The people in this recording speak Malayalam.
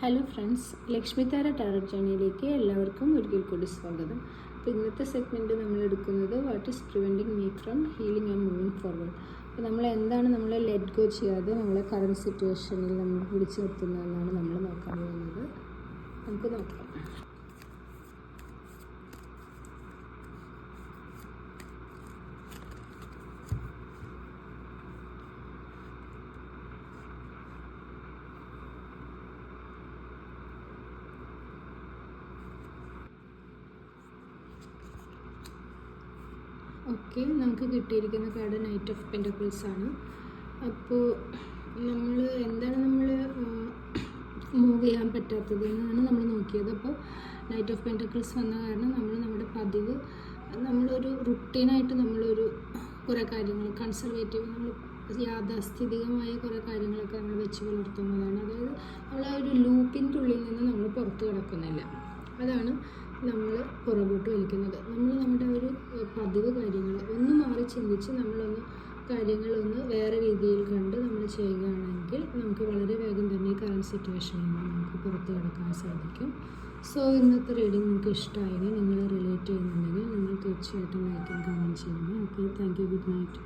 ഹലോ ഫ്രണ്ട്സ്, ലക്ഷ്മി താര ടാരോ ജേണിയിലേക്ക് എല്ലാവർക്കും ഒരിക്കൽ കൂടി സ്വാഗതം. അപ്പോൾ ഇന്നത്തെ സെഗ്മെൻറ്റ് നമ്മൾ എടുക്കുന്നത് what is preventing me from healing and moving forward. അപ്പോൾ നമ്മൾ ലെറ്റ് ഗോ ചെയ്യാതെ നമ്മളെ കറണ്ട് സിറ്റുവേഷനിൽ നമ്മൾ പിടിച്ചു നിർത്തുന്നതെന്നാണ് നമ്മൾ നോക്കാൻ പോകുന്നത്. നമുക്ക് നോക്കാം. ഓക്കെ, നമുക്ക് കിട്ടിയിരിക്കുന്ന കാർഡ് നൈറ്റ് ഓഫ് പെൻറ്റക്കിൾസ് ആണ്. അപ്പോൾ നമ്മൾ മൂവ് ചെയ്യാൻ പറ്റാത്തത് എന്നാണ് നമ്മൾ നോക്കിയത്. അപ്പോൾ നൈറ്റ് ഓഫ് പെൻറ്റക്കിൾസ് വന്ന കാരണം നമ്മുടെ പതിവ് നമ്മളൊരു റുട്ടീനായിട്ട് കുറേ കാര്യങ്ങൾ കൺസർവേറ്റീവ് യാഥാസ്ഥിതികമായ കുറേ കാര്യങ്ങളൊക്കെ നമ്മൾ വെച്ച് പുലർത്തുന്നതാണ്. അതായത് നമ്മളെ ഒരു ലൂപ്പിൻ്റെ ഉള്ളിൽ നിന്ന് നമ്മൾ പുറത്ത് കിടക്കുന്നില്ല. അതാണ് നമ്മൾ പുറകോട്ട് വലിക്കുന്നത്. നമ്മുടെ ഒരു പതിവ് കാര്യങ്ങൾ ഒന്ന് മാറി ചിന്തിച്ച് കാര്യങ്ങളൊന്ന് വേറെ രീതിയിൽ കണ്ട് നമ്മൾ ചെയ്യുകയാണെങ്കിൽ നമുക്ക് വളരെ വേഗം തന്നെ ഈ കറണ്ട് സിറ്റുവേഷനിൽ നിന്ന് നമുക്ക് പുറത്ത് കിടക്കാൻ സാധിക്കും. സോ ഇന്നത്തെ റീഡിംഗ് നിങ്ങൾക്ക് ഇഷ്ടമായെങ്കിൽ നിങ്ങൾ റിലേറ്റ് ചെയ്യുന്നുണ്ടെങ്കിൽ നിങ്ങൾ തീർച്ചയായിട്ടും ലൈക്ക് ആൻഡ് കമൻറ്റ് ചെയ്യണം. Okay, thank you, good night.